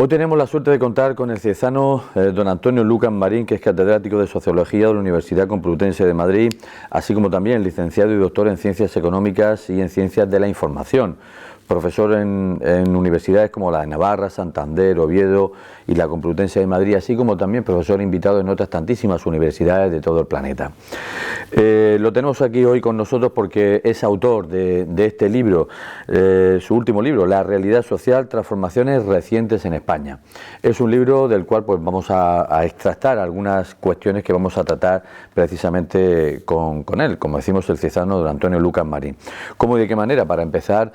Hoy tenemos la suerte de contar con el ciezano don Antonio Lucas Marín, que es catedrático de Sociología de la Universidad Complutense de Madrid, así como también licenciado y doctor en Ciencias Económicas y en Ciencias de la Información. Profesor en universidades como la de Navarra, Santander, Oviedo y la Complutense de Madrid, así como también profesor invitado en otras tantísimas universidades de todo el planeta. Lo tenemos aquí hoy con nosotros porque es autor de este libro, su último libro, La realidad social, transformaciones recientes en España. Es un libro del cual pues vamos a extractar algunas cuestiones que vamos a tratar precisamente con él, como decimos, el ciezano don Antonio Lucas Marín. ¿Cómo y de qué manera? Para empezar,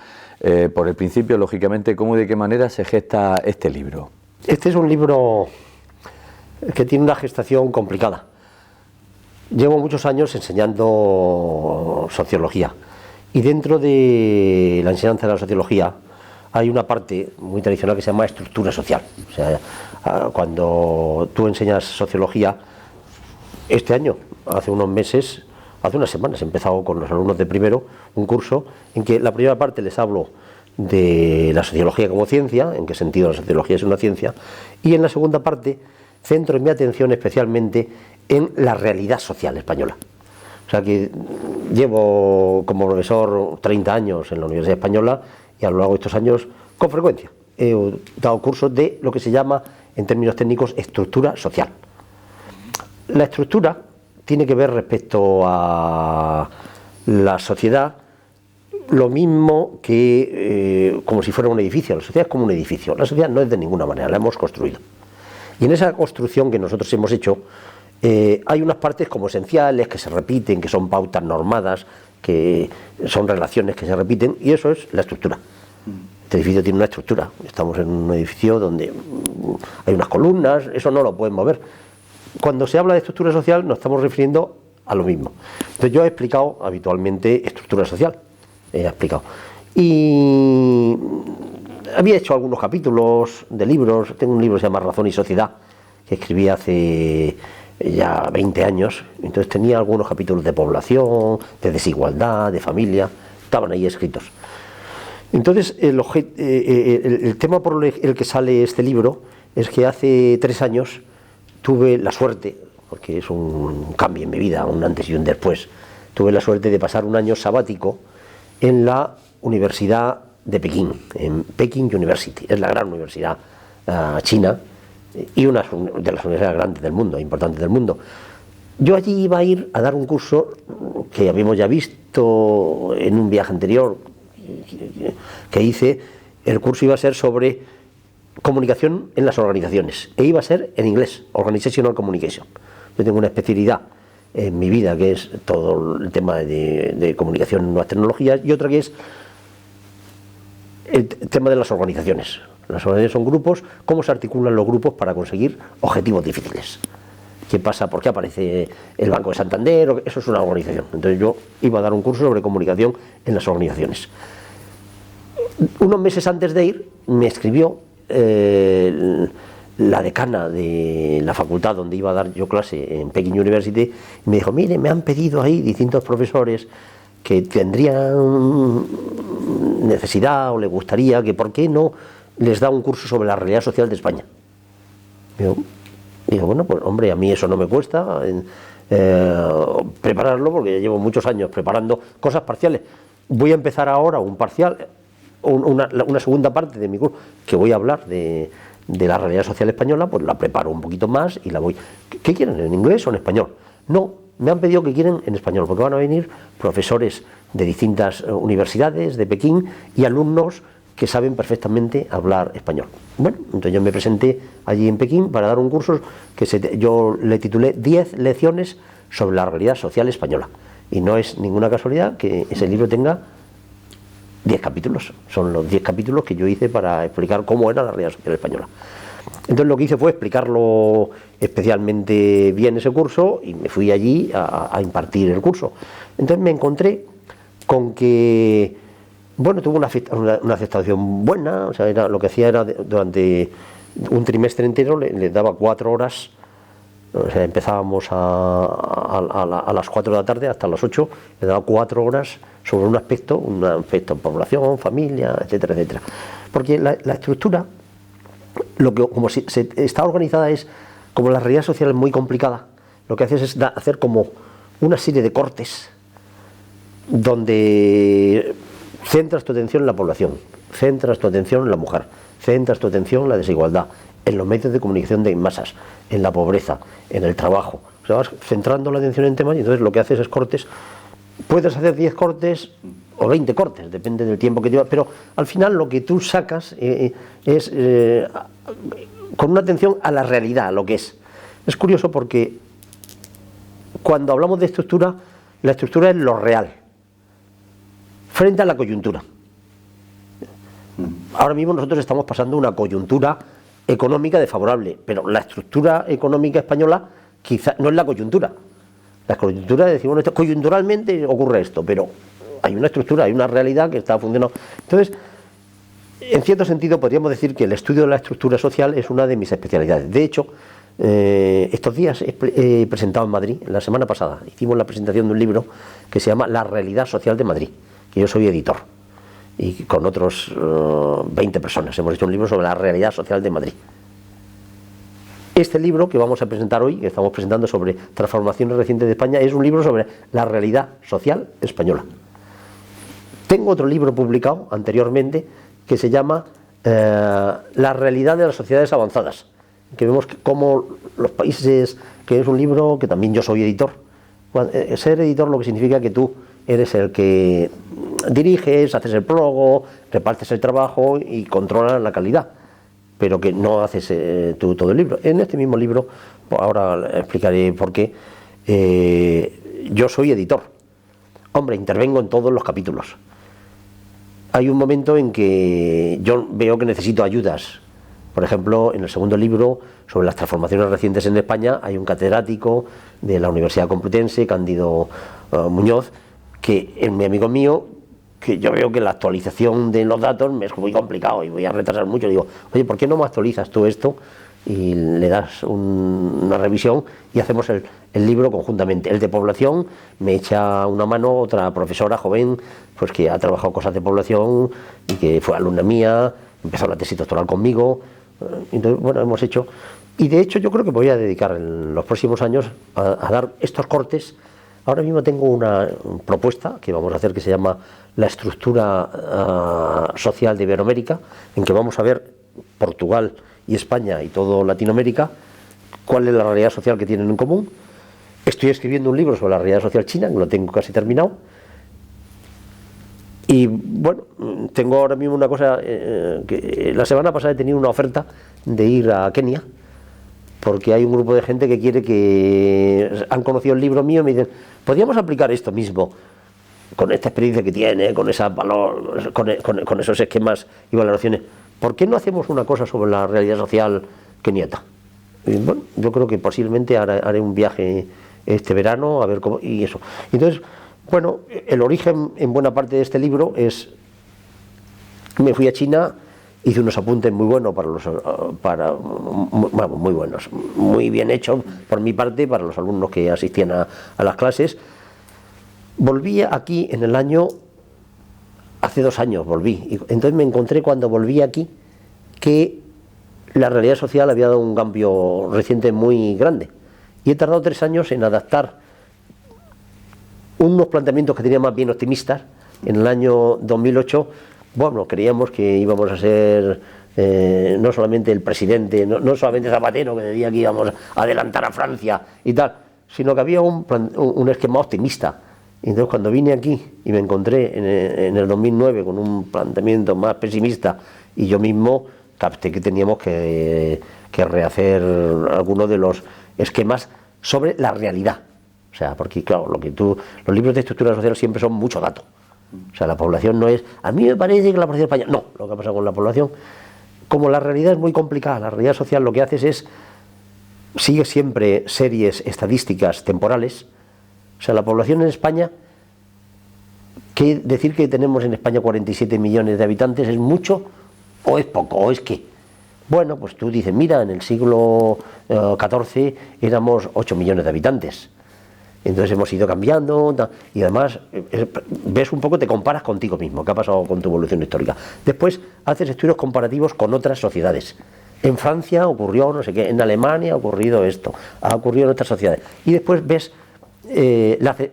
por el principio, lógicamente, ¿cómo y de qué manera se gesta este libro? Este es un libro que tiene una gestación complicada. Llevo muchos años enseñando sociología y dentro de la enseñanza de la sociología hay una parte muy tradicional que se llama estructura social. O sea, cuando tú enseñas sociología, este año, hace unos meses, hace unas semanas he empezado con los alumnos de primero un curso en que la primera parte les hablo de la sociología como ciencia, en qué sentido la sociología es una ciencia, y en la segunda parte centro mi atención especialmente en la realidad social española. O sea que llevo como profesor 30 años en la Universidad Española y a lo largo de estos años, con frecuencia, he dado cursos de lo que se llama, en términos técnicos, estructura social. La estructura tiene que ver respecto a la sociedad lo mismo que como si fuera un edificio. La sociedad es como un edificio. La sociedad no es de ninguna manera, la hemos construido. Y en esa construcción que nosotros hemos hecho hay unas partes como esenciales que se repiten, que son pautas normadas, que son relaciones que se repiten, y eso es la estructura. Este edificio tiene una estructura. Estamos en un edificio donde hay unas columnas, eso no lo pueden mover. Cuando se habla de estructura social nos estamos refiriendo a lo mismo. Entonces yo he explicado habitualmente estructura social, he explicado. Y había hecho algunos capítulos de libros. Tengo un libro que se llama Razón y Sociedad, que escribí hace ya 20 años. Entonces tenía algunos capítulos de población, de desigualdad, de familia, estaban ahí escritos. Entonces el tema por el que sale este libro es que hace 3 años tuve la suerte, porque es un cambio en mi vida, un antes y un después, tuve la suerte de pasar un año sabático en la Universidad de Pekín, en Peking University. Es la gran universidad china y una de las universidades grandes del mundo, importantes del mundo. Yo allí iba a ir a dar un curso que habíamos ya visto en un viaje anterior que hice. El curso iba a ser sobre comunicación en las organizaciones e iba a ser en inglés, Organizational Communication. Yo tengo una especialidad en mi vida que es todo el tema de comunicación en nuevas tecnologías, y otra que es el tema de las organizaciones. Las organizaciones son grupos, cómo se articulan los grupos para conseguir objetivos difíciles. ¿Qué pasa? ¿Por qué aparece el Banco de Santander? Eso es una organización. Entonces yo iba a dar un curso sobre comunicación en las organizaciones. Unos meses antes de ir me escribió la decana de la facultad donde iba a dar yo clase, en Peking University, y me dijo: mire, me han pedido ahí distintos profesores que tendrían necesidad o les gustaría que por qué no les da un curso sobre la realidad social de España. Digo, bueno, pues hombre, a mí eso no me cuesta prepararlo, porque ya llevo muchos años preparando cosas parciales. Voy a empezar ahora un parcial, una segunda parte de mi curso, que voy a hablar de la realidad social española, pues la preparo un poquito más y la voy... ¿Qué quieren? ¿En inglés o en español? No, me han pedido que quieren en español, porque van a venir profesores de distintas universidades de Pekín y alumnos que saben perfectamente hablar español. Bueno, entonces yo me presenté allí en Pekín para dar un curso que yo le titulé 10 lecciones sobre la realidad social española. Y no es ninguna casualidad que ese libro tenga 10 capítulos. Son los 10 capítulos que yo hice para explicar cómo era la realidad social española. Entonces lo que hice fue explicarlo especialmente bien ese curso y me fui allí a impartir el curso. Entonces me encontré con que, bueno, tuvo una aceptación buena. O sea, lo que hacía era durante un trimestre entero le daba 4 horas. O sea, empezábamos a las 4 de la tarde hasta las 8, le daba 4 horas sobre un aspecto población, familia, etcétera, etcétera. Porque la estructura como si se está organizada es, como la realidad social es muy complicada, lo que haces es hacer como una serie de cortes donde centras tu atención en la población, centras tu atención en la mujer, centras tu atención en la desigualdad, en los medios de comunicación de masas, en la pobreza, en el trabajo. O sea, vas centrando la atención en temas y entonces lo que haces es cortes. Puedes hacer 10 cortes o 20 cortes, depende del tiempo que llevas, pero al final lo que tú sacas es con una atención a la realidad, a lo que es. Es curioso porque cuando hablamos de estructura, la estructura es lo real, frente a la coyuntura. Ahora mismo nosotros estamos pasando una coyuntura económica desfavorable, pero la estructura económica española quizá no es la coyuntura. La coyuntura, decimos, bueno, coyunturalmente ocurre esto, pero hay una estructura, hay una realidad que está funcionando. Entonces, en cierto sentido podríamos decir que el estudio de la estructura social es una de mis especialidades. De hecho, estos días he presentado en Madrid, la semana pasada, hicimos la presentación de un libro que se llama La realidad social de Madrid, que yo soy editor, y con otros 20 personas hemos hecho un libro sobre la realidad social de Madrid. Este libro que vamos a presentar hoy, que estamos presentando sobre transformaciones recientes de España, es un libro sobre la realidad social española. Tengo otro libro publicado anteriormente que se llama La realidad de las sociedades avanzadas, que vemos cómo los países, que es un libro que también yo soy editor. Ser editor lo que significa que tú eres el que diriges, haces el prólogo, repartes el trabajo y controlas la calidad, pero que no haces tú todo el libro. En este mismo libro, ahora explicaré por qué, yo soy editor. Hombre, intervengo en todos los capítulos. Hay un momento en que yo veo que necesito ayudas. Por ejemplo, en el segundo libro, sobre las transformaciones recientes en España, hay un catedrático de la Universidad Complutense, Cándido Muñoz, que es mi amigo mío, que yo veo que la actualización de los datos me es muy complicado y voy a retrasar mucho. Le digo, oye, ¿por qué no me actualizas tú esto? Y le das una revisión y hacemos el libro conjuntamente. El de población me echa una mano otra profesora joven, pues que ha trabajado cosas de población y que fue alumna mía, empezó la tesis doctoral conmigo. Entonces, bueno, hemos hecho. Y de hecho yo creo que voy a dedicar en los próximos años a dar estos cortes. Ahora mismo tengo una propuesta que vamos a hacer que se llama la estructura social de Iberoamérica, en que vamos a ver Portugal y España y todo Latinoamérica, cuál es la realidad social que tienen en común. Estoy escribiendo un libro sobre la realidad social china, que lo tengo casi terminado. Y bueno, tengo ahora mismo una cosa, que la semana pasada he tenido una oferta de ir a Kenia, porque hay un grupo de gente que quiere que han conocido el libro mío y me dicen, ¿podríamos aplicar esto mismo con esta experiencia que tiene, con con esos esquemas y valoraciones? ¿Por qué no hacemos una cosa sobre la realidad social keniata? Y bueno, yo creo que posiblemente haré un viaje este verano a ver cómo y eso. Entonces, bueno, el origen en buena parte de este libro es, me fui a China, hice unos apuntes muy buenos muy buenos, muy bien hechos por mi parte para los alumnos que asistían a las clases. Volví aquí en el año, hace 2 años volví, y entonces me encontré cuando volví aquí que la realidad social había dado un cambio reciente muy grande y he tardado 3 años en adaptar unos planteamientos que tenía más bien optimistas. En el año 2008, bueno, creíamos que íbamos a ser no solamente el presidente, no solamente Zapatero, que decía que íbamos a adelantar a Francia y tal, sino que había un esquema optimista. Y entonces cuando vine aquí y me encontré en el 2009 con un planteamiento más pesimista y yo mismo capté que teníamos que rehacer algunos de los esquemas sobre la realidad. O sea, porque claro, los libros de estructura social siempre son mucho dato. O sea, la población no es, a mí me parece que la población española, no, lo que ha pasado con la población, como la realidad es muy complicada, la realidad social lo que haces es, sigue siempre series estadísticas temporales. O sea, la población en España, decir que tenemos en España 47 millones de habitantes, ¿es mucho o es poco? ¿O es qué? Bueno, pues tú dices, mira, en el siglo XIV éramos 8 millones de habitantes. Entonces hemos ido cambiando y además ves un poco, te comparas contigo mismo, qué ha pasado con tu evolución histórica. Después haces estudios comparativos con otras sociedades. En Francia ocurrió no sé qué, en Alemania ha ocurrido esto, ha ocurrido en otras sociedades. Y después ves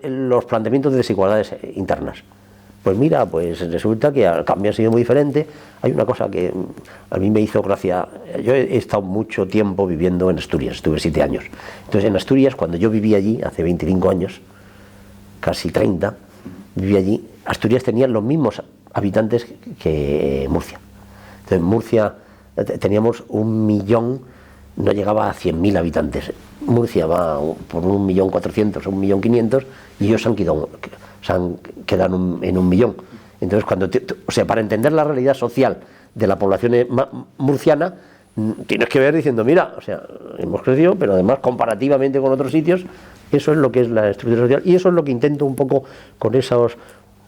los planteamientos de desigualdades internas. Pues mira, pues resulta que el cambio ha sido muy diferente. Hay una cosa que a mí me hizo gracia. Yo he estado mucho tiempo viviendo en Asturias, estuve 7 años. Entonces en Asturias, cuando yo viví allí, hace 25 años, casi 30, viví allí, Asturias tenía los mismos habitantes que Murcia. Entonces en Murcia teníamos 1 millón, no llegaba a 100.000 habitantes. Murcia va por 1.400.000 o 1.500.000 y ellos se han quedado en 1 millón. Entonces, o sea, para entender la realidad social de la población murciana, tienes que ver diciendo, mira, o sea, hemos crecido, pero además comparativamente con otros sitios, eso es lo que es la estructura social. Y eso es lo que intento un poco con esos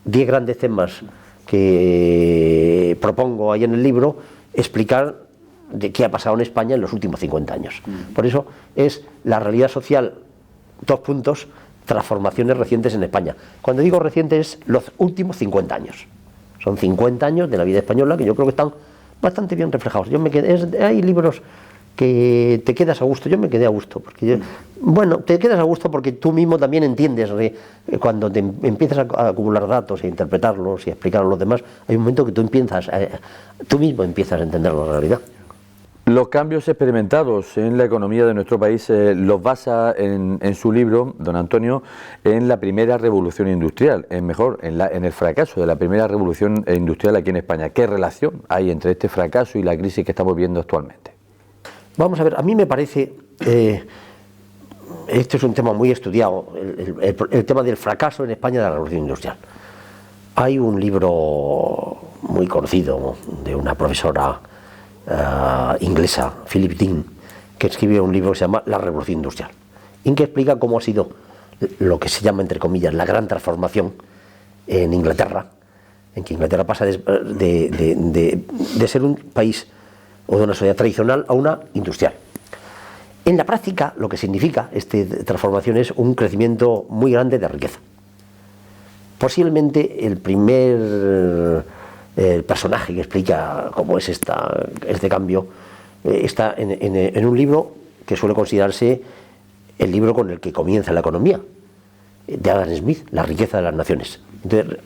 10 grandes temas que propongo ahí en el libro, explicar de qué ha pasado en España en los últimos 50 años. Por eso es la realidad social, 2 puntos, transformaciones recientes en España. Cuando digo recientes, los últimos 50 años. Son 50 años de la vida española que yo creo que están bastante bien reflejados. Hay libros que te quedas a gusto. Yo me quedé a gusto. Te quedas a gusto porque tú mismo también entiendes, cuando te empiezas a acumular datos e interpretarlos y explicarlos a los demás, hay un momento que tú mismo empiezas a entender la realidad. Los cambios experimentados en la economía de nuestro país los basa en su libro, don Antonio, en la primera revolución industrial, en el fracaso de la primera revolución industrial aquí en España. ¿Qué relación hay entre este fracaso y la crisis que estamos viendo actualmente? Vamos a ver, a mí me parece, este es un tema muy estudiado, el tema del fracaso en España de la revolución industrial. Hay un libro muy conocido de una profesora inglesa, Philip Dean, que escribió un libro que se llama La Revolución Industrial, en que explica cómo ha sido lo que se llama, entre comillas, la gran transformación en Inglaterra, en que Inglaterra pasa de ser un país o de una sociedad tradicional a una industrial. En la práctica, lo que significa esta transformación es un crecimiento muy grande de riqueza. Posiblemente el primer personaje que explica cómo es este cambio está en un libro que suele considerarse el libro con el que comienza la economía, de Adam Smith, La riqueza de las naciones. Entonces,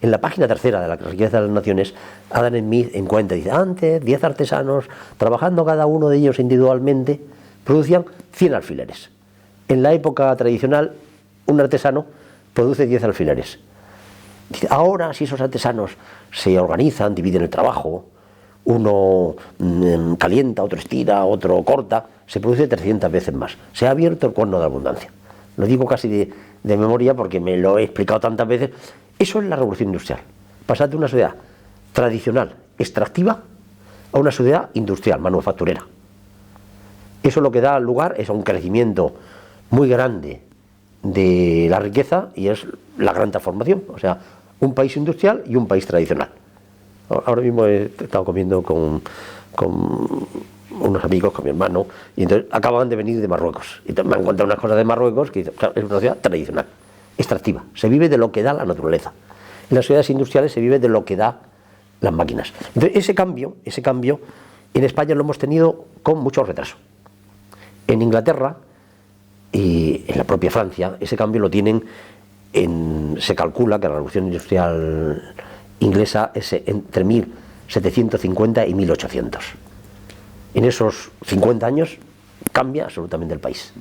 en la página 3 de La riqueza de las naciones, Adam Smith encuentra, dice, antes 10 artesanos, trabajando cada uno de ellos individualmente, producían 100 alfileres. En la época tradicional, un artesano produce 10 alfileres. Dice, ahora, si esos artesanos se organizan, dividen el trabajo, uno calienta, otro estira, otro corta, se produce 300 veces más. Se ha abierto el cuerno de abundancia. Lo digo casi de memoria porque me lo he explicado tantas veces. Eso es la revolución industrial. Pasar de una sociedad tradicional, extractiva, a una sociedad industrial, manufacturera. Eso lo que da lugar es a un crecimiento muy grande de la riqueza y es la gran transformación. O sea, un país industrial y un país tradicional. Ahora mismo he estado comiendo con unos amigos, con mi hermano, y entonces acaban de venir de Marruecos. Y entonces me han contado unas cosas de Marruecos que claro, es una sociedad tradicional, extractiva. Se vive de lo que da la naturaleza. En las sociedades industriales se vive de lo que da las máquinas. Entonces ese cambio en España lo hemos tenido con mucho retraso. En Inglaterra y en la propia Francia ese cambio lo tienen se calcula que la revolución industrial inglesa es entre 1750 y 1800. En esos 50 años cambia absolutamente el país.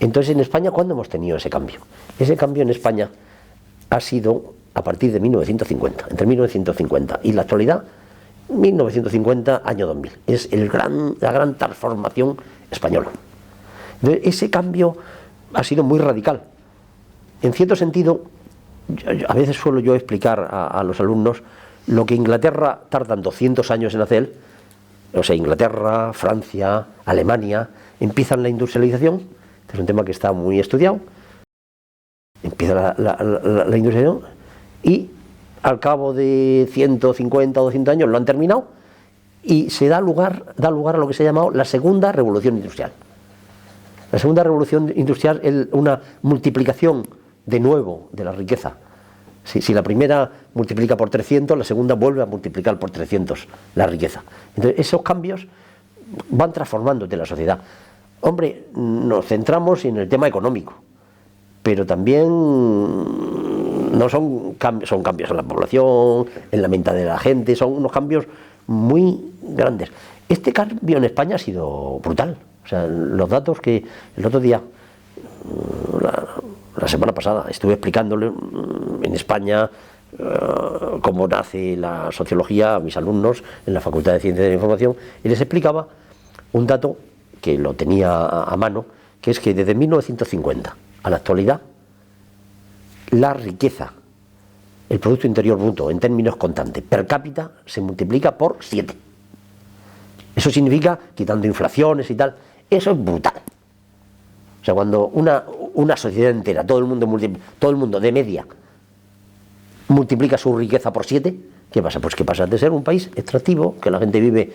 Entonces en España, ¿cuándo hemos tenido ese cambio? Ese cambio en España ha sido a partir de 1950, entre 1950 y la actualidad, 1950, año 2000. Es la gran transformación española. Entonces, ese cambio ha sido muy radical. En cierto sentido, a veces suelo yo explicar a los alumnos lo que Inglaterra tardan 200 años en hacer. O sea, Inglaterra, Francia, Alemania empiezan la industrialización. Este es un tema que está muy estudiado. Empieza la industrialización y al cabo de 150 o 200 años lo han terminado y se da lugar a lo que se ha llamado la segunda revolución industrial. La segunda revolución industrial es una multiplicación de nuevo de la riqueza. Si la primera multiplica por 300, la segunda vuelve a multiplicar por 300 la riqueza. Entonces, esos cambios van transformándote la sociedad. Hombre, nos centramos en el tema económico, pero también no son cambios en la población, en la mentalidad de la gente, son unos cambios muy grandes. Este cambio en España ha sido brutal. O sea, los datos que el otro día, la semana pasada, estuve explicándole en España cómo nace la sociología a mis alumnos en la Facultad de Ciencias de la Información, y les explicaba un dato que lo tenía a mano, que es que desde 1950 a la actualidad, la riqueza, el Producto Interior Bruto en términos constantes per cápita se multiplica por 7. Eso significa, quitando inflaciones y tal, eso es brutal. O sea, cuando una sociedad entera, todo el mundo de media, multiplica su riqueza por 7, ¿qué pasa? Pues que pasa de ser un país extractivo, que la gente vive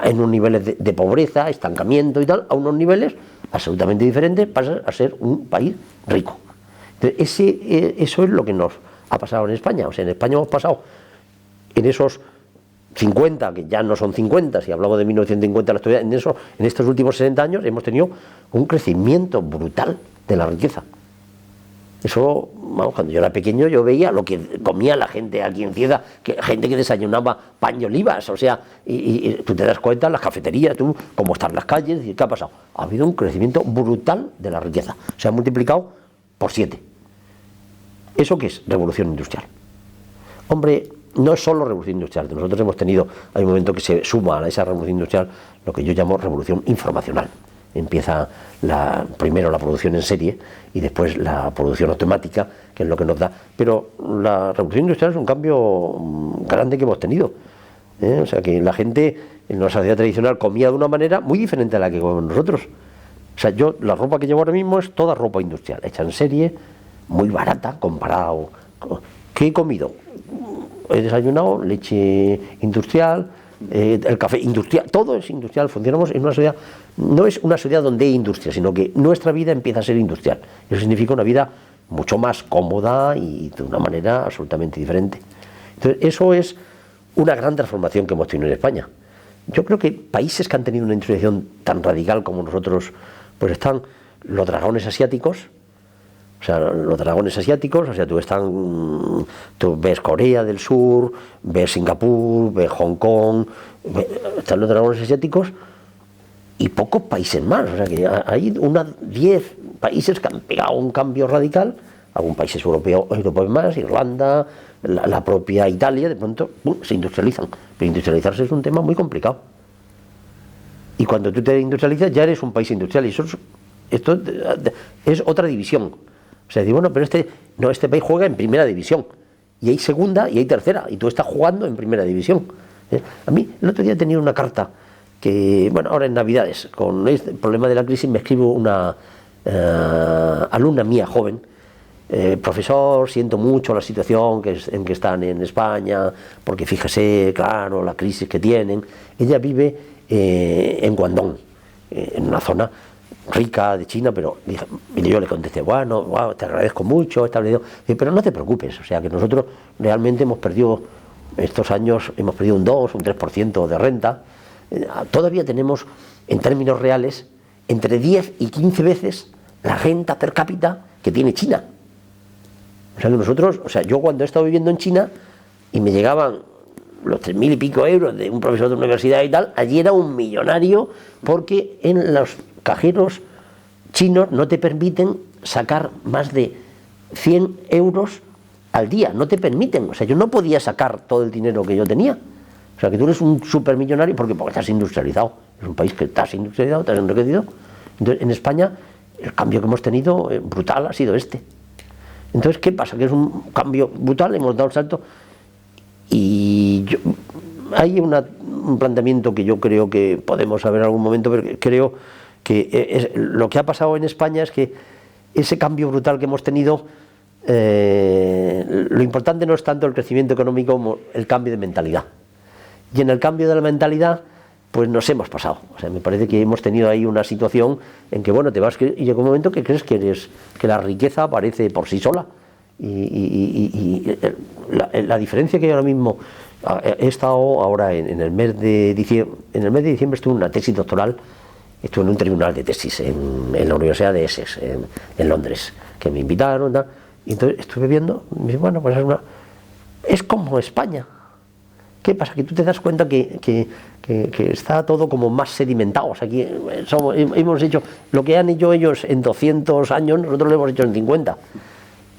en unos niveles de pobreza, estancamiento y tal, a unos niveles absolutamente diferentes, pasa a ser un país rico. Entonces, eso es lo que nos ha pasado en España. O sea, en España hemos pasado en esos 50, que ya no son 50, si hablamos de 1950 a la actualidad, en estos últimos 60 años hemos tenido un crecimiento brutal de la riqueza. Eso, vamos, cuando yo era pequeño yo veía lo que comía la gente aquí en Cieza, gente que desayunaba pan y olivas, o sea, y tú te das cuenta en las cafeterías, tú, cómo están las calles, y ¿qué ha pasado? Ha habido un crecimiento brutal de la riqueza, se ha multiplicado por 7. ¿Eso qué es? Revolución industrial. Hombre, no es solo revolución industrial, nosotros hemos tenido, hay un momento que se suma a esa revolución industrial lo que yo llamo revolución informacional. Empieza primero la producción en serie y después la producción automática, que es lo que nos da. Pero la revolución industrial es un cambio grande que hemos tenido. O sea, que la gente en la sociedad tradicional comía de una manera muy diferente a la que comemos nosotros. O sea, yo la ropa que llevo ahora mismo es toda ropa industrial, hecha en serie, muy barata comparado. ¿Qué he comido? He desayunado leche industrial, el café industrial, todo es industrial. Funcionamos en una sociedad, no es una sociedad donde hay industria, sino que nuestra vida empieza a ser industrial. Eso significa una vida mucho más cómoda y de una manera absolutamente diferente. Entonces, eso es una gran transformación que hemos tenido en España. Yo creo que países que han tenido una industrialización tan radical como nosotros, pues están los dragones asiáticos. O sea, los dragones asiáticos, o sea, tú ves Corea del Sur, ves Singapur, ves Hong Kong, están los dragones asiáticos y pocos países más. O sea, que hay 10 países que han pegado un cambio radical, algunos países europeos más, Irlanda, la propia Italia, de pronto se industrializan. Pero industrializarse es un tema muy complicado. Y cuando tú te industrializas ya eres un país industrial, y esto es otra división. O sea, digo, bueno, pero este país juega en primera división, y hay segunda y hay tercera, y tú estás jugando en primera división. A mí, el otro día he tenido una carta que, bueno, ahora en Navidades, con este problema de la crisis, me escribe una alumna mía joven: profesor, siento mucho la situación en que están en España, porque fíjese, claro, la crisis que tienen. Ella vive en Guangdong, en una zona rica de China, pero yo le contesté, bueno, wow, te agradezco mucho, pero no te preocupes. O sea, que nosotros realmente hemos perdido, estos años hemos perdido un 2, un 3% de renta. Todavía tenemos, en términos reales, entre 10 y 15 veces la renta per cápita que tiene China. O sea, que nosotros, o sea, yo cuando he estado viviendo en China y me llegaban los 3.000 y pico euros de un profesor de universidad y tal, allí era un millonario, porque en los cajeros chinos no te permiten sacar más de 100 euros al día, no te permiten. O sea, yo no podía sacar todo el dinero que yo tenía. O sea, que tú eres un supermillonario porque estás industrializado. Es un país que estás industrializado, estás enriquecido. Entonces, en España, el cambio que hemos tenido brutal ha sido este. Entonces, ¿qué pasa? Que es un cambio brutal, hemos dado el salto. Y hay un planteamiento que yo creo que podemos saber en algún momento, pero creo que lo que ha pasado en España es que ese cambio brutal que hemos tenido, lo importante no es tanto el crecimiento económico como el cambio de mentalidad. Y en el cambio de la mentalidad, pues nos hemos pasado. O sea, me parece que hemos tenido ahí una situación en que, bueno, y llega un momento que crees que la riqueza aparece por sí sola La diferencia que hay ahora mismo, he estado ahora en el mes de diciembre, estuve en una tesis doctoral, estuve en un tribunal de tesis en la Universidad de Essex, en Londres, que me invitaron, y entonces estuve viendo, y me dije, bueno, pues es como España. ¿Qué pasa? Que tú te das cuenta que está todo como más sedimentado. O sea, aquí hemos hecho lo que han hecho ellos en 200 años, nosotros lo hemos hecho en 50.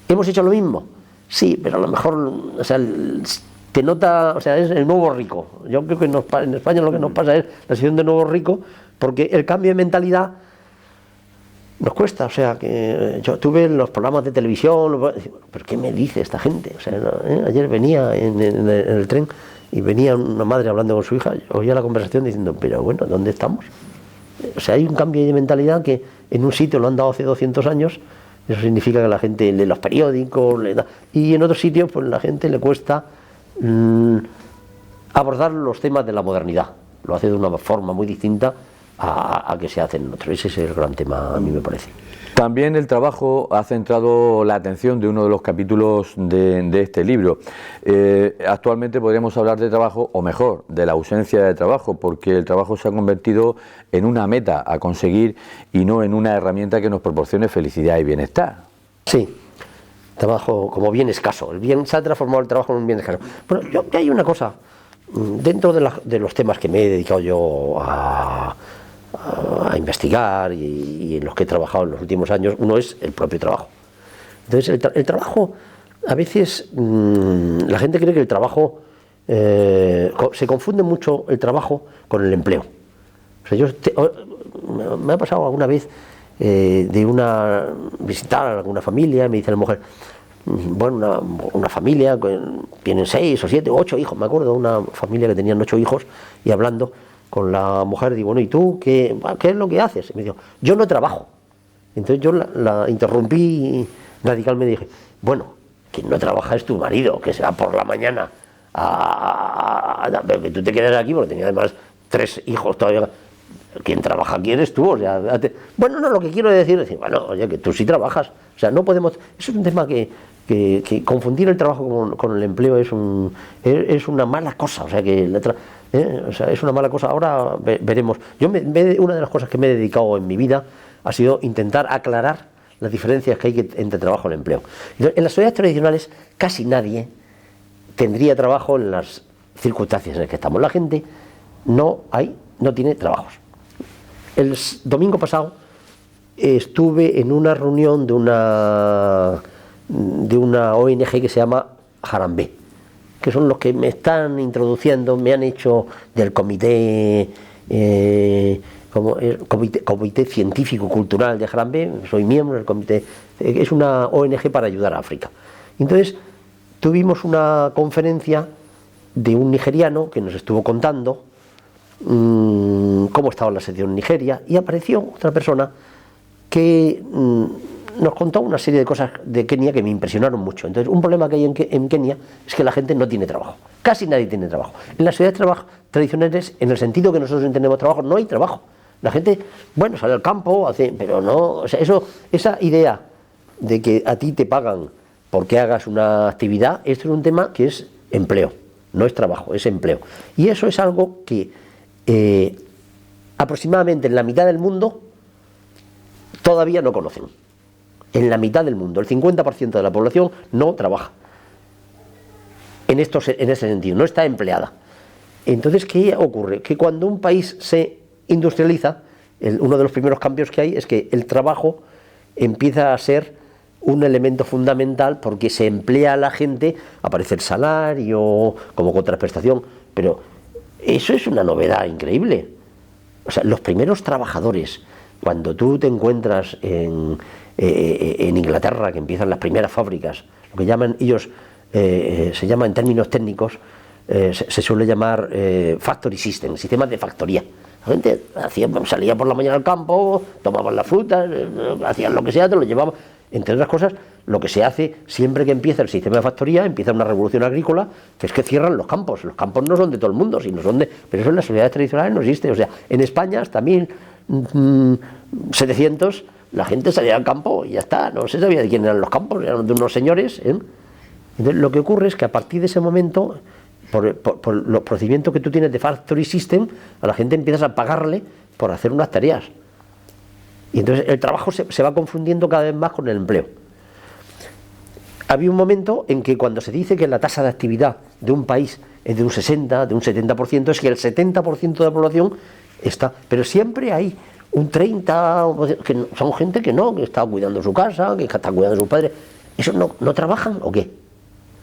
¿Hemos hecho lo mismo? Sí, pero a lo mejor, o sea, te nota, o sea, es el nuevo rico. Yo creo que en España lo que nos pasa es la situación de nuevo rico, porque el cambio de mentalidad nos cuesta. O sea, que yo tuve los programas de televisión, ¿pero qué me dice esta gente? O sea, ayer venía en el tren y venía una madre hablando con su hija, oía la conversación diciendo, pero bueno, ¿dónde estamos? O sea, hay un cambio de mentalidad que en un sitio lo han dado hace 200 años, eso significa que la gente lee los periódicos, y en otros sitios pues la gente le cuesta abordar los temas de la modernidad, lo hace de una forma muy distinta a que se hace en otros. Ese es el gran tema, a mí me parece. También el trabajo ha centrado la atención de uno de los capítulos de este libro. Actualmente podríamos hablar de trabajo, o mejor, de la ausencia de trabajo, porque el trabajo se ha convertido en una meta a conseguir y no en una herramienta que nos proporcione felicidad y bienestar. Sí, trabajo como bien escaso. Se ha transformado el trabajo en un bien escaso. Bueno, hay una cosa, dentro de los temas que me he dedicado yo a investigar y en los que he trabajado en los últimos años, uno es el propio trabajo. Entonces el trabajo, a veces la gente cree que el trabajo, se confunde mucho el trabajo con el empleo. O sea, me ha pasado alguna vez visitar a alguna familia, me dice la mujer, bueno, una familia, tienen 6 o 7 o 8 hijos, me acuerdo de una familia que tenían 8 hijos, y hablando con la mujer, digo, bueno, ¿y tú qué es lo que haces? Y me dijo, yo no trabajo. Entonces yo la interrumpí radicalmente y dije, bueno, quien no trabaja es tu marido, que se va por la mañana pero que tú te quedas aquí, porque tenía además 3 hijos todavía. Quien trabaja aquí eres tú, o sea, bueno, no, lo que quiero decir es, bueno, oye, que tú sí trabajas, o sea, no podemos, eso es un tema que confundir el trabajo con el empleo es una mala cosa, o sea, es una mala cosa. Ahora veremos. Una de las cosas que me he dedicado en mi vida ha sido intentar aclarar las diferencias que hay entre trabajo y el empleo. En las sociedades tradicionales casi nadie tendría trabajo en las circunstancias en las que estamos. La gente no tiene trabajos. El domingo pasado estuve en una reunión de una ONG que se llama Harambee, que son los que me están introduciendo, me han hecho del comité científico cultural de Harambee, soy miembro del comité, es una ONG para ayudar a África. Entonces tuvimos una conferencia de un nigeriano que nos estuvo contando cómo estaba la situación en Nigeria, y apareció otra persona que nos contó una serie de cosas de Kenia que me impresionaron mucho. Entonces, un problema que hay en Kenia es que la gente no tiene trabajo, casi nadie tiene trabajo. En las ciudades tradicionales, en el sentido que nosotros entendemos trabajo, no hay trabajo. La gente, bueno, sale al campo, pero no, o sea, esa idea de que a ti te pagan porque hagas una actividad, esto es un tema que es empleo, no es trabajo, es empleo. Y eso es algo que aproximadamente en la mitad del mundo todavía no conocen. En la mitad del mundo, el 50% de la población no trabaja en ese sentido, no está empleada. Entonces, ¿qué ocurre? Que cuando un país se industrializa, uno de los primeros cambios que hay es que el trabajo empieza a ser un elemento fundamental, porque se emplea a la gente, aparece el salario como contraprestación, pero eso es una novedad increíble. O sea, los primeros trabajadores, cuando tú te encuentras en Inglaterra, que empiezan las primeras fábricas, lo que llaman ellos, se llama en términos técnicos, se suele llamar factory system, sistemas de factoría. La gente salía por la mañana al campo, tomaban las frutas, hacían lo que sea, te lo llevaban. Entre otras cosas, lo que se hace siempre que empieza el sistema de factoría, empieza una revolución agrícola, que es que cierran los campos. Los campos no son de todo el mundo, sino pero eso en las sociedades tradicionales no existe. O sea, en España hasta 1700 la gente salía al campo y ya está, no se sabía de quién eran los campos, eran de unos señores, ¿eh? Entonces lo que ocurre es que a partir de ese momento, por los procedimientos que tú tienes de factory system, a la gente empiezas a pagarle por hacer unas tareas. Y entonces el trabajo se va confundiendo cada vez más con el empleo. Había un momento en que cuando se dice que la tasa de actividad de un país es de un 60, de un 70%, es que el 70% de la población está, pero siempre hay un 30%, que son gente que no, que está cuidando su casa, que está cuidando a sus padres. ¿Esos no trabajan o qué?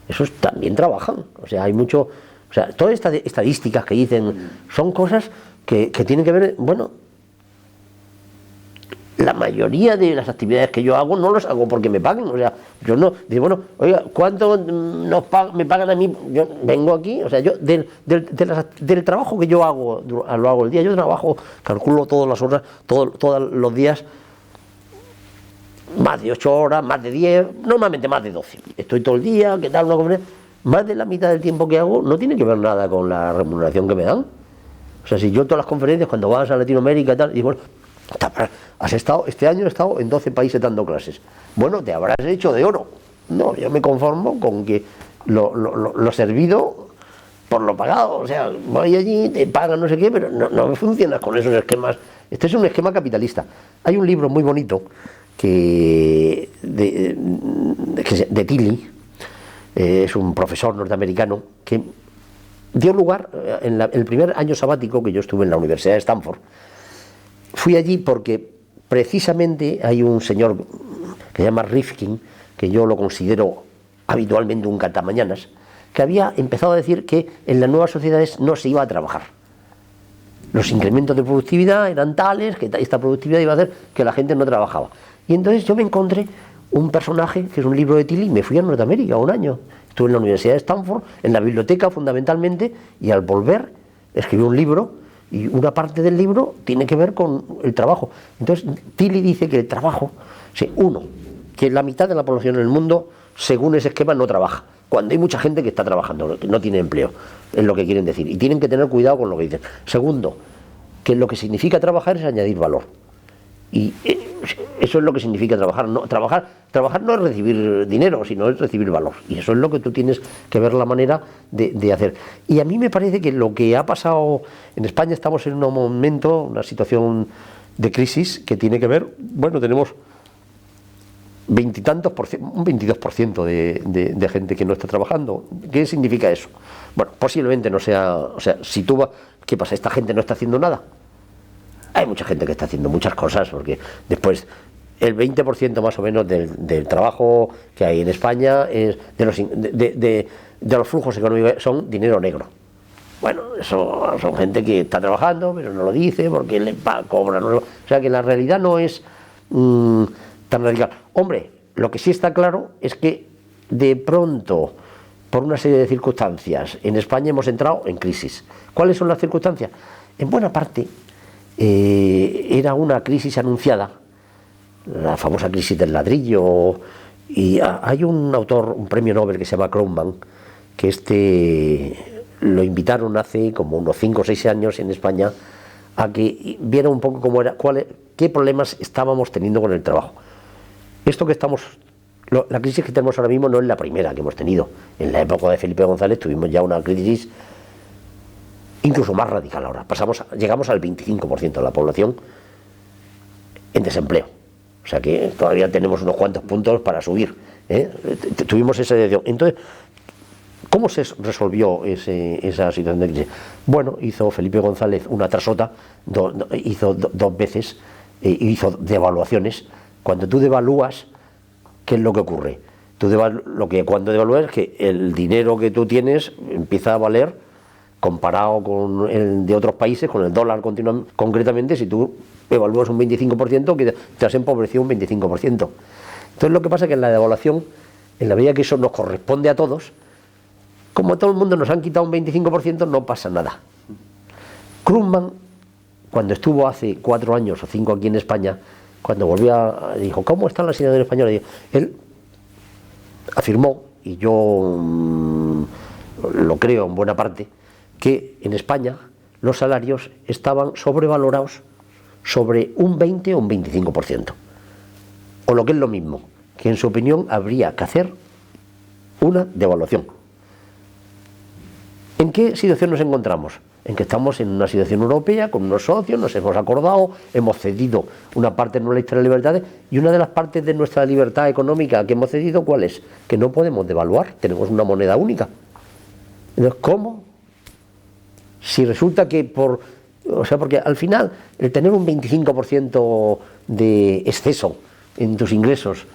Esos también trabajan. O sea, hay mucho, o sea, todas estas estadísticas que dicen son cosas que tienen que ver, bueno, la mayoría de las actividades que yo hago no las hago porque me paguen, o sea, yo no, digo, bueno, oiga, ¿cuánto me pagan a mí? Yo vengo aquí, o sea, yo del trabajo que yo hago, lo hago el día, yo trabajo, calculo todas las horas, todos los días, más de 8 horas, más de 10, normalmente más de 12. Estoy todo el día, ¿qué tal? Una conferencia, más de la mitad del tiempo que hago no tiene que ver nada con la remuneración que me dan. O sea, si yo en todas las conferencias, cuando vas a Latinoamérica y tal, digo, bueno, este año he estado en 12 países dando clases. Bueno, te habrás hecho de oro. No, yo me conformo con que lo servido por lo pagado. O sea, voy allí, te pagan no sé qué, pero no funcionas con esos esquemas. Este es un esquema capitalista. Hay un libro muy bonito de Tilly, es un profesor norteamericano que dio lugar en el primer año sabático que yo estuve en la Universidad de Stanford. Fui allí porque precisamente hay un señor que se llama Rifkin, que yo lo considero habitualmente un catamañanas, que había empezado a decir que en las nuevas sociedades no se iba a trabajar. Los incrementos de productividad eran tales que esta productividad iba a hacer que la gente no trabajaba. Y entonces yo me encontré un personaje, que es un libro de Tilly, y me fui a Norteamérica un año. Estuve en la Universidad de Stanford, en la biblioteca fundamentalmente, y al volver escribí un libro. Y una parte del libro tiene que ver con el trabajo. Entonces, Tilly dice que el trabajo, que la mitad de la población en el mundo, según ese esquema, no trabaja. Cuando hay mucha gente que está trabajando, que no tiene empleo, es lo que quieren decir. Y tienen que tener cuidado con lo que dicen. Segundo, que lo que significa trabajar es añadir valor. Y eso es lo que significa trabajar. Trabajar no es recibir dinero, sino es recibir valor. Y eso es lo que tú tienes que ver la manera de hacer. Y a mí me parece que lo que ha pasado en España, estamos en un momento, una situación de crisis que tiene que ver, bueno, tenemos un 22% de gente que no está trabajando. ¿Qué significa eso? Bueno, posiblemente no sea, o sea, si tú vas, ¿qué pasa? ¿Esta gente no está haciendo nada? Hay mucha gente que está haciendo muchas cosas, porque después el 20% más o menos del trabajo que hay en España es de los flujos económicos son dinero negro. Bueno, eso son gente que está trabajando, pero no lo dice porque le cobran. O sea que la realidad no es tan radical. Hombre, lo que sí está claro es que de pronto, por una serie de circunstancias, en España hemos entrado en crisis. ¿Cuáles son las circunstancias? En buena parte era una crisis anunciada, la famosa crisis del ladrillo, y hay un autor, un premio Nobel que se llama Krugman, que lo invitaron hace como unos 5 o 6 años en España a que viera un poco cómo era, qué problemas estábamos teniendo con el trabajo. La crisis que tenemos ahora mismo no es la primera que hemos tenido. En la época de Felipe González tuvimos ya una crisis incluso más radical ahora. Llegamos al 25% de la población en desempleo. O sea que todavía tenemos unos cuantos puntos para subir. Tuvimos esa decisión. Entonces, ¿cómo se resolvió esa situación de crisis? Bueno, hizo Felipe González una tras otra, hizo 2 veces, hizo devaluaciones. Cuando tú devalúas, ¿qué es lo que ocurre? Cuando devalúas es que el dinero que tú tienes empieza a valer comparado con el de otros países, con el dólar concretamente. Si tú evalúas un 25%, que te has empobrecido un 25%. Entonces lo que pasa es que en la devaluación, en la medida que eso nos corresponde a todos, como a todo el mundo nos han quitado un 25%, no pasa nada. Krugman, cuando estuvo hace 4 años o 5 aquí en España, cuando volvió, dijo, ¿cómo está la situación española? Él afirmó, y yo lo creo en buena parte, que en España los salarios estaban sobrevalorados sobre un 20 o un 25%. o lo que es lo mismo, que en su opinión habría que hacer una devaluación. ¿En qué situación nos encontramos? En que estamos en una situación europea con unos socios, nos hemos acordado, hemos cedido una parte de nuestras libertades, y una de las partes de nuestra libertad económica que hemos cedido, ¿cuál es? Que no podemos devaluar, tenemos una moneda única. Entonces, ¿cómo? Si resulta que porque al final el tener un 25% de exceso en tus ingresos,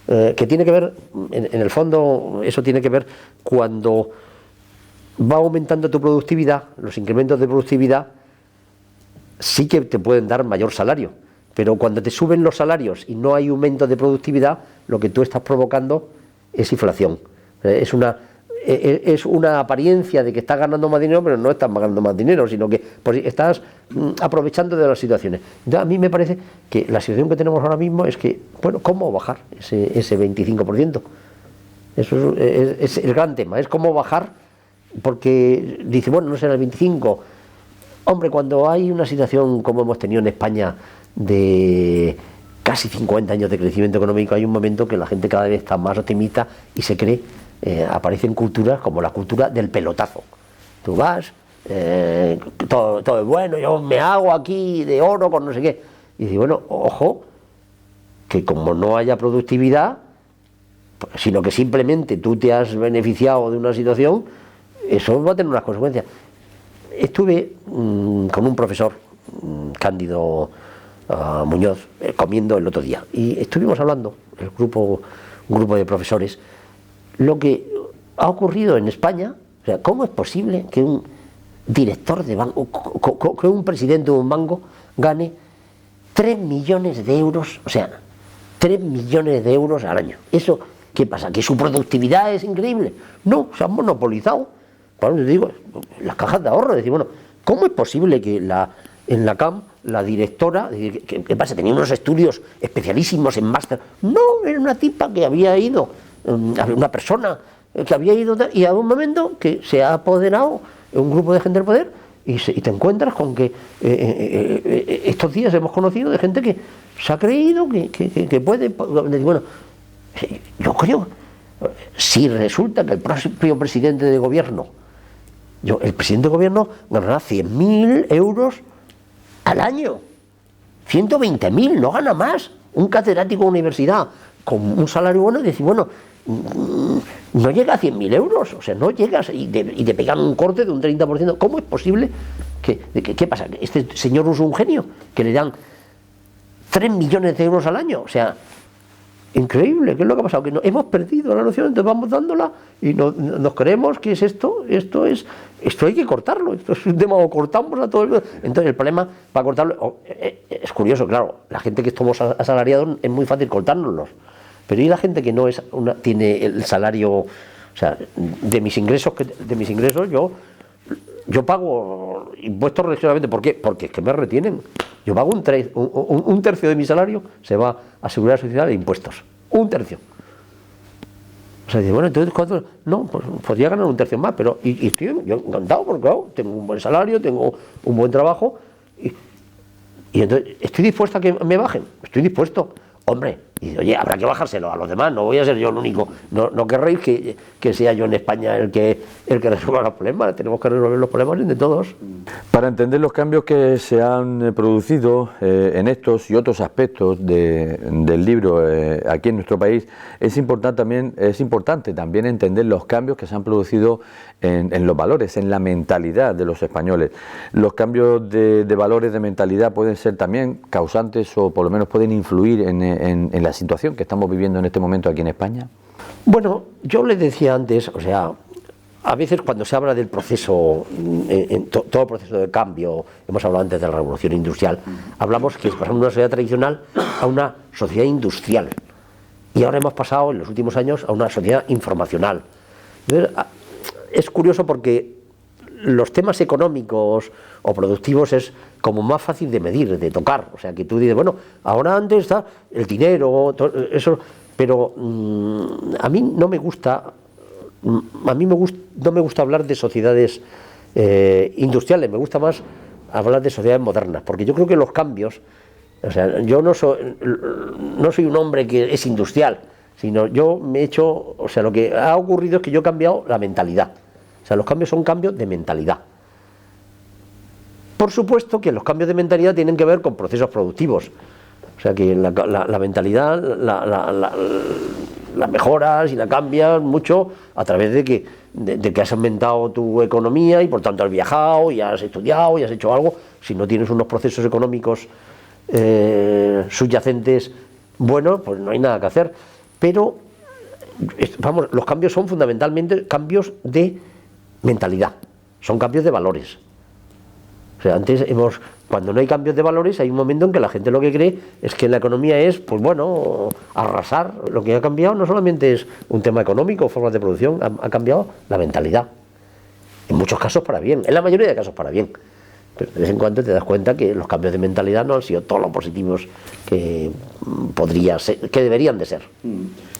que tiene que ver, en el fondo, eso tiene que ver cuando va aumentando tu productividad, los incrementos de productividad sí que te pueden dar mayor salario, pero cuando te suben los salarios y no hay aumento de productividad, lo que tú estás provocando es inflación. Es una apariencia de que estás ganando más dinero, pero no estás ganando más dinero, sino que pues, estás aprovechando de las situaciones. Entonces, a mí me parece que la situación que tenemos ahora mismo es que, bueno, ¿cómo bajar ese 25%? Eso es el gran tema, es cómo bajar, porque dice, bueno, no será el 25%. Hombre, cuando hay una situación como hemos tenido en España de casi 50 años de crecimiento económico, hay un momento que la gente cada vez está más optimista y se cree, aparecen culturas como la cultura del pelotazo. Tú vas, todo es bueno, yo me hago aquí de oro con no sé qué. Y dice, bueno, ojo, que como no haya productividad, sino que simplemente tú te has beneficiado de una situación, eso va a tener unas consecuencias. Estuve con un profesor, Cándido Muñoz, comiendo el otro día, y estuvimos hablando, un grupo de profesores, lo que ha ocurrido en España. O sea, ¿cómo es posible que un director de banco, que un presidente de un banco gane 3 millones de euros, o sea, 3 millones de euros al año? ¿Eso qué pasa? ¿Que su productividad es increíble? No, se han monopolizado. Bueno, yo digo, las cajas de ahorro, decir, bueno, ¿cómo es posible que en la CAM, la directora, ¿qué pasa? Tenía unos estudios especialísimos en máster. No, era una tipa que había ido, una persona que había ido, y a un momento que se ha apoderado un grupo de gente del poder, y te encuentras con que estos días hemos conocido de gente que se ha creído que puede, bueno, yo creo, si resulta que el propio presidente de gobierno, el presidente de gobierno ganará 100.000 euros al año, 120.000, no gana más. Un catedrático de universidad con un salario bueno, y decir, bueno, no llega a 100.000 euros, o sea, no llegas y te pegan un corte de un 30%. ¿Cómo es posible? ¿Qué pasa? ¿Este señor es un genio? Que le dan 3 millones de euros al año, o sea, increíble. ¿Qué es lo que ha pasado? Que hemos perdido la noción, entonces vamos dándola y nos creemos que es esto hay que cortarlo, esto es un tema, o cortamos a todo el mundo. Entonces el problema para cortarlo, es curioso, claro, la gente que estamos asalariados es muy fácil cortárnoslos, pero ¿y la gente que no tiene el salario? O sea, de mis ingresos yo pago impuestos regionalmente. ¿Por qué? Porque es que me retienen. Yo pago un tercio de mi salario, se va a Seguridad Social e impuestos. Un tercio. O sea, bueno, entonces, ¿cuánto? No, pues podría ganar un tercio más, pero y estoy yo encantado, porque claro, tengo un buen salario, tengo un buen trabajo, y entonces estoy dispuesto a que me bajen, estoy dispuesto. Hombre, y oye, habrá que bajárselo a los demás, no voy a ser yo el único. No querréis que sea yo en España el que resuelva los problemas. Tenemos que resolver los problemas entre todos. Para entender los cambios que se han producido en estos y otros aspectos del libro aquí en nuestro país, es importante también entender los cambios que se han producido en los valores, en la mentalidad de los españoles. Los cambios de valores, de mentalidad, pueden ser también causantes, o por lo menos pueden influir en la situación que estamos viviendo en este momento aquí en España. Bueno, yo les decía antes, o sea, a veces cuando se habla del proceso, todo el proceso de cambio, hemos hablado antes de la revolución industrial, hablamos que pasamos de una sociedad tradicional a una sociedad industrial, y ahora hemos pasado en los últimos años a una sociedad informacional. Entonces, es curioso porque los temas económicos o productivos es como más fácil de medir, de tocar. O sea, que tú dices, bueno, ahora antes está el dinero, todo eso, pero a mí no me gusta, no me gusta hablar de sociedades industriales, me gusta más hablar de sociedades modernas, porque yo creo que los cambios O sea, yo no soy un hombre que es industrial, sino yo me he hecho, o sea, lo que ha ocurrido es que yo he cambiado la mentalidad. O sea, los cambios son cambios de mentalidad. Por supuesto que los cambios de mentalidad tienen que ver con procesos productivos. O sea, que la mentalidad la mejoras y la cambias mucho a través de que has aumentado tu economía y por tanto has viajado y has estudiado y has hecho algo. Si no tienes unos procesos económicos subyacentes buenos, pues no hay nada que hacer. Pero, vamos, los cambios son fundamentalmente cambios de mentalidad, son cambios de valores. O sea, antes cuando no hay cambios de valores, hay un momento en que la gente lo que cree es que la economía es, pues bueno, arrasar. Lo que ha cambiado no solamente es un tema económico, formas de producción, ha cambiado la mentalidad. En muchos casos para bien, en la mayoría de casos para bien. Pero de vez en cuando te das cuenta que los cambios de mentalidad no han sido todos los positivos que que deberían de ser.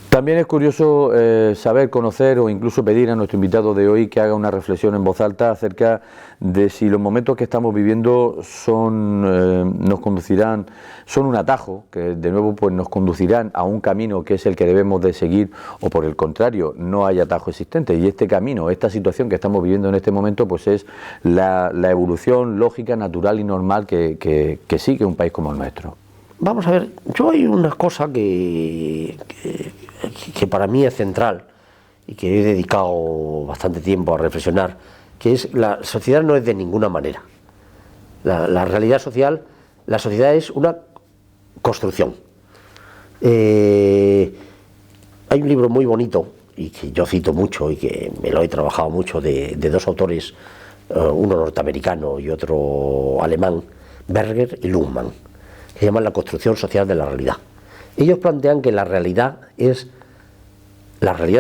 También es curioso saber, conocer o incluso pedir a nuestro invitado de hoy que haga una reflexión en voz alta acerca de si los momentos que estamos viviendo nos conducirán, son un atajo, que de nuevo pues nos conducirán a un camino que es el que debemos de seguir, o por el contrario, no hay atajo existente. Y este camino, esta situación que estamos viviendo en este momento, pues es la evolución lógica, natural y normal que sigue un país como el nuestro. Vamos a ver, yo hay una cosa que para mí es central y que he dedicado bastante tiempo a reflexionar, que es la sociedad no es de ninguna manera. La realidad social, la sociedad es una construcción. Hay un libro muy bonito y que yo cito mucho y que me lo he trabajado mucho de dos autores, uno norteamericano y otro alemán, Berger y Luhmann, que se llama La construcción social de la realidad. Ellos plantean que la realidad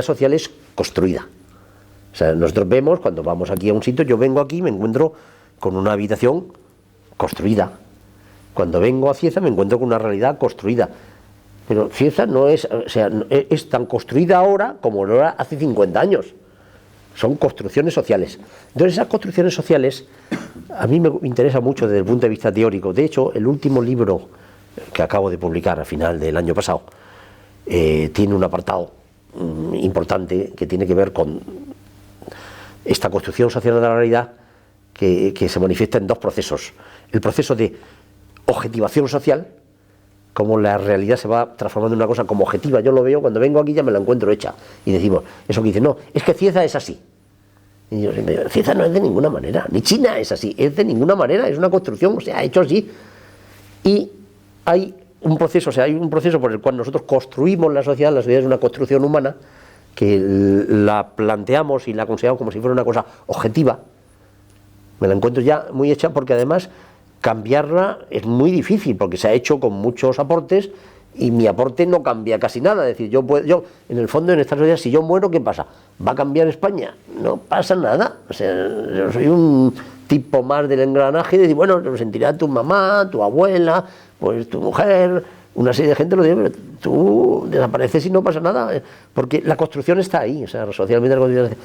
social es construida. O sea, nosotros vemos, cuando vamos aquí a un sitio, yo vengo aquí y me encuentro con una habitación construida. Cuando vengo a Cieza me encuentro con una realidad construida. Pero Cieza no es, o sea, es tan construida ahora como lo era hace 50 años. Son construcciones sociales. Entonces esas construcciones sociales a mí me interesa mucho desde el punto de vista teórico. De hecho, el último libro que acabo de publicar a final del año pasado tiene un apartado importante que tiene que ver con esta construcción social de la realidad que se manifiesta en dos procesos. El proceso de objetivación social, como la realidad se va transformando en una cosa como objetiva. Yo lo veo, cuando vengo aquí ya me la encuentro hecha. Y decimos, eso que dice, no, es que Cieza es así. Y yo siempre digo, Cieza no es de ninguna manera, ni China es así, es de ninguna manera, es una construcción, o sea, hecho así. Y hay un proceso, o sea, hay un proceso por el cual nosotros construimos la sociedad es una construcción humana, que la planteamos y la consideramos como si fuera una cosa objetiva. Me la encuentro ya muy hecha porque además cambiarla es muy difícil porque se ha hecho con muchos aportes y mi aporte no cambia casi nada. Es decir, yo en el fondo en esta sociedad, si yo muero, ¿qué pasa? ¿Va a cambiar España? No pasa nada. O sea, yo soy un tipo más del engranaje de decir, bueno, lo sentirá tu mamá, tu abuela, pues tu mujer, una serie de gente lo dice, pero tú desapareces y no pasa nada, porque la construcción está ahí, o sea, socialmente la construcción está ahí.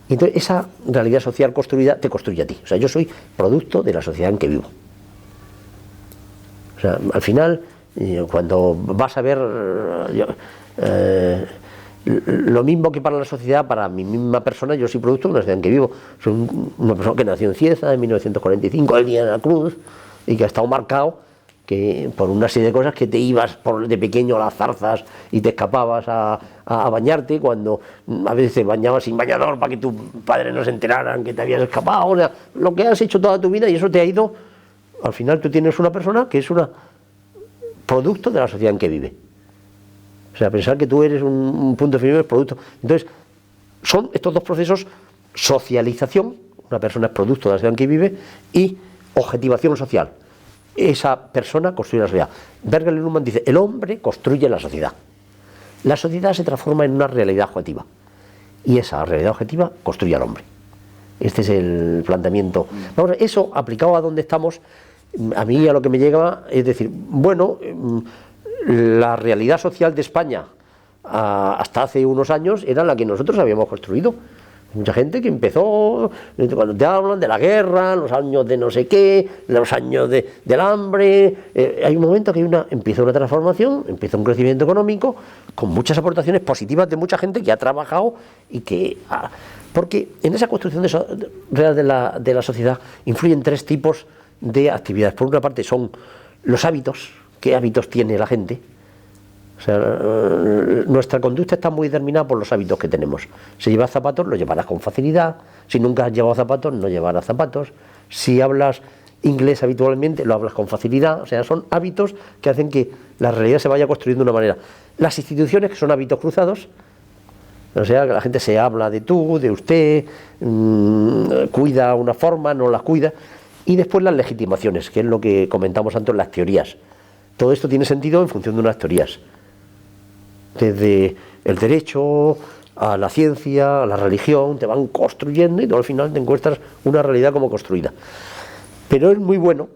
Y entonces esa realidad social construida te construye a ti. O sea, yo soy producto de la sociedad en que vivo. O sea, al final, cuando vas a ver lo mismo que para la sociedad, para mi misma persona, yo soy producto de una sociedad en que vivo. Soy una persona que nació en Cieza en 1945, el día de la Cruz, y que ha estado marcado que por una serie de cosas que te ibas de pequeño a las zarzas y te escapabas a bañarte, cuando a veces te bañabas sin bañador para que tus padres no se enteraran que te habías escapado. O sea, lo que has hecho toda tu vida y eso te ha ido. Al final tú tienes una persona que es un producto de la sociedad en que vive. O sea, pensar que tú eres un punto firme es producto. Entonces, son estos dos procesos: socialización, una persona es producto de la sociedad en que vive, y objetivación social. Esa persona construye la sociedad. Berger y Luhmann dice, el hombre construye la sociedad. La sociedad se transforma en una realidad objetiva. Y esa realidad objetiva construye al hombre. Este es el planteamiento. Ahora, eso aplicado a donde estamos, a mí a lo que me llega es decir, bueno, la realidad social de España hasta hace unos años era la que nosotros habíamos construido. Mucha gente que empezó, cuando te hablan de la guerra, los años de no sé qué, los años del hambre, hay un momento que empieza una transformación, empieza un crecimiento económico, con muchas aportaciones positivas de mucha gente que ha trabajado y que... porque en esa construcción real de la sociedad influyen tres tipos de actividades. Por una parte son los hábitos, qué hábitos tiene la gente. O sea, nuestra conducta está muy determinada por los hábitos que tenemos. Si llevas zapatos, los llevarás con facilidad. Si nunca has llevado zapatos, no llevarás zapatos. Si hablas inglés habitualmente, lo hablas con facilidad. O sea, son hábitos que hacen que la realidad se vaya construyendo de una manera. Las instituciones, que son hábitos cruzados, o sea, que la gente se habla de tú, de usted, cuida una forma, no las cuida. Y después las legitimaciones, que es lo que comentamos antes, las teorías. Todo esto tiene sentido en función de unas teorías. Desde el derecho a la ciencia, a la religión, te van construyendo y tú al final te encuentras una realidad como construida. Pero es muy bueno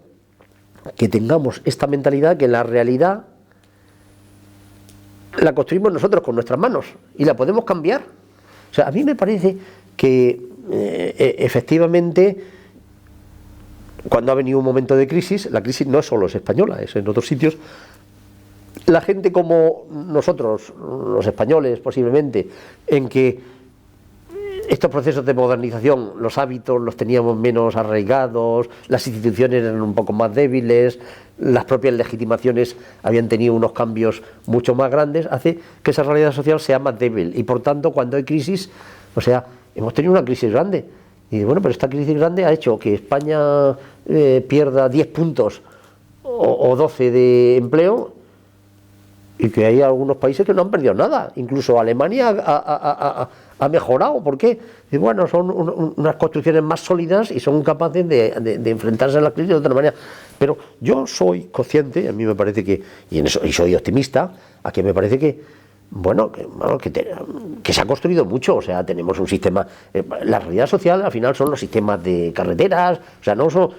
que tengamos esta mentalidad, que la realidad la construimos nosotros con nuestras manos y la podemos cambiar. O sea, a mí me parece que efectivamente, cuando ha venido un momento de crisis, la crisis no solo es española, es en otros sitios. La gente como nosotros, los españoles posiblemente, en que estos procesos de modernización, los hábitos los teníamos menos arraigados, las instituciones eran un poco más débiles, las propias legitimaciones habían tenido unos cambios mucho más grandes, hace que esa realidad social sea más débil. Y por tanto, cuando hay crisis, o sea, hemos tenido una crisis grande. Y bueno, pero esta crisis grande ha hecho que España pierda 10 puntos o 12 de empleo, y que hay algunos países que no han perdido nada. Incluso Alemania ha mejorado. ¿Por qué? Y bueno, son unas construcciones más sólidas y son capaces de enfrentarse a la crisis de otra manera. Pero yo soy consciente, a mí me parece que, y soy optimista, a que me parece que, bueno, que se ha construido mucho. O sea, tenemos un sistema, la realidad social al final son los sistemas de carreteras, o sea, no son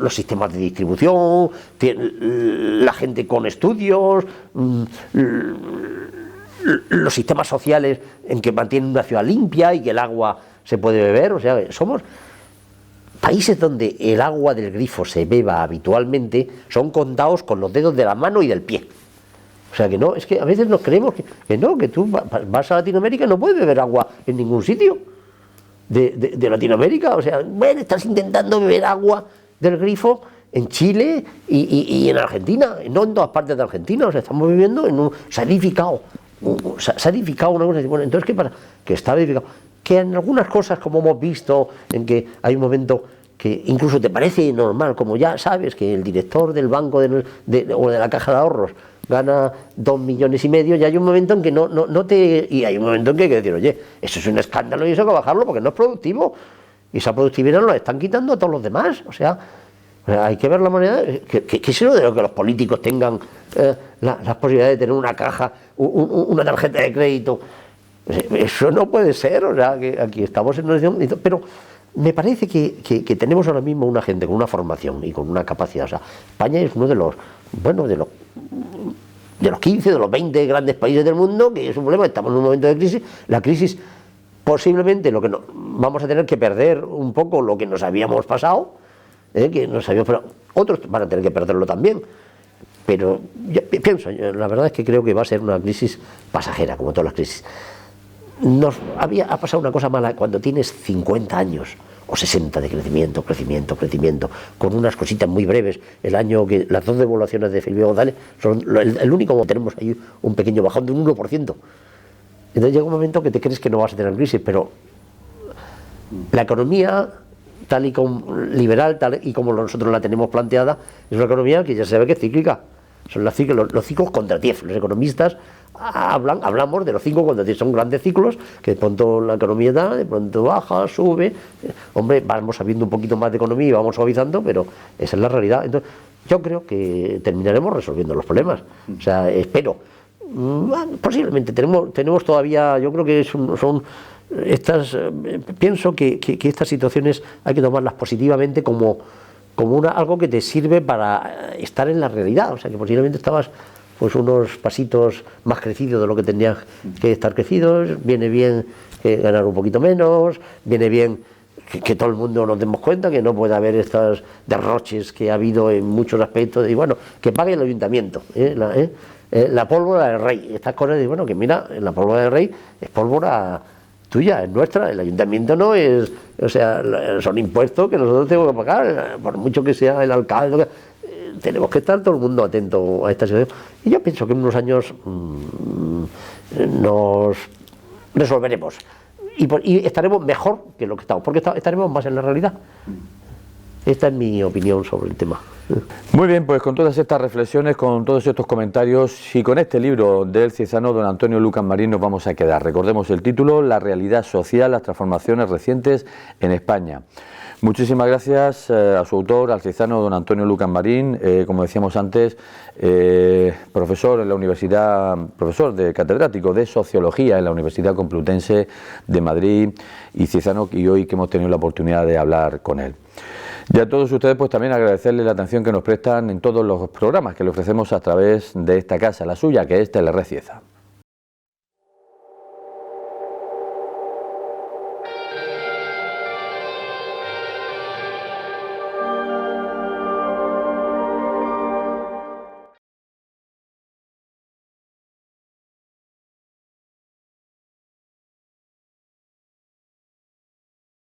los sistemas de distribución, la gente con estudios, los sistemas sociales en que mantienen una ciudad limpia y que el agua se puede beber. O sea, somos países donde el agua del grifo se beba habitualmente, son contados con los dedos de la mano y del pie. O sea que no, es que a veces nos creemos que no, que tú vas a Latinoamérica y no puedes beber agua en ningún sitio de Latinoamérica. O sea, bueno, estás intentando beber agua del grifo en Chile y en Argentina, no en todas partes de Argentina. O sea, estamos viviendo en se ha edificado una cosa. Bueno, entonces, ¿qué pasa? Que está edificado. Que en algunas cosas, como hemos visto, en que hay un momento que incluso te parece normal, como ya sabes que el director del banco o de la caja de ahorros gana 2,5 millones, y hay un momento en que y hay un momento en que hay que decir, oye, eso es un escándalo y eso hay que bajarlo porque no es productivo, y esa productividad nos la están quitando a todos los demás. O sea, hay que ver la manera que es lo de lo que los políticos tengan las posibilidades de tener una caja, una tarjeta de crédito. Eso no puede ser. O sea, que aquí estamos en una situación, pero me parece que tenemos ahora mismo una gente con una formación y con una capacidad. O sea, España es uno de los 15, de los 20 grandes países del mundo, que es un problema. Estamos en un momento de crisis. La crisis, posiblemente, vamos a tener que perder un poco lo que nos habíamos pasado, otros van a tener que perderlo también. Pero yo pienso, la verdad es que creo que va a ser una crisis pasajera, como todas las crisis. Ha pasado una cosa mala cuando tienes 50 años o 60 de crecimiento, con unas cositas muy breves. El año que las 2 devaluaciones de Felipe González son el único que tenemos ahí, un pequeño bajón de un 1%. Entonces llega un momento que te crees que no vas a tener crisis, pero la economía tal y como liberal, tal y como nosotros la tenemos planteada, es una economía que ya se ve que es cíclica. Son los ciclos contra TIEF. Los economistas hablamos de los 5 contra TIEF. Son grandes ciclos que de pronto la economía da, de pronto baja, sube. Hombre, vamos sabiendo un poquito más de economía y vamos suavizando, pero esa es la realidad. Entonces, yo creo que terminaremos resolviendo los problemas. O sea, espero. Posiblemente tenemos todavía, yo creo que son estas, pienso que estas situaciones hay que tomarlas positivamente como algo que te sirve para estar en la realidad. O sea, que posiblemente estabas pues unos pasitos más crecidos de lo que tendrían que estar crecidos. Viene bien ganar un poquito menos, viene bien que todo el mundo nos demos cuenta que no puede haber estos derroches que ha habido en muchos aspectos, y bueno, que pague el ayuntamiento, la pólvora del rey, estas cosas, y bueno, que mira, la pólvora del rey es pólvora tuya, es nuestra, el ayuntamiento no es, o sea, son impuestos que nosotros tenemos que pagar, por mucho que sea el alcalde, tenemos que estar todo el mundo atento a esta situación, y yo pienso que en unos años nos resolveremos. Y estaremos mejor que lo que estamos, porque estaremos más en la realidad. Esta es mi opinión sobre el tema. Muy bien, pues con todas estas reflexiones, con todos estos comentarios y con este libro del ciezano don Antonio Lucas Marín nos vamos a quedar. Recordemos el título: La realidad social, las transformaciones recientes en España. Muchísimas gracias a su autor, al ciezano don Antonio Lucas Marín, como decíamos antes, profesor en la Universidad, profesor catedrático de Sociología en la Universidad Complutense de Madrid, y ciezano, y hoy que hemos tenido la oportunidad de hablar con él. Y a todos ustedes pues también agradecerles la atención que nos prestan en todos los programas que le ofrecemos a través de esta casa, la suya, que es Telered Cieza.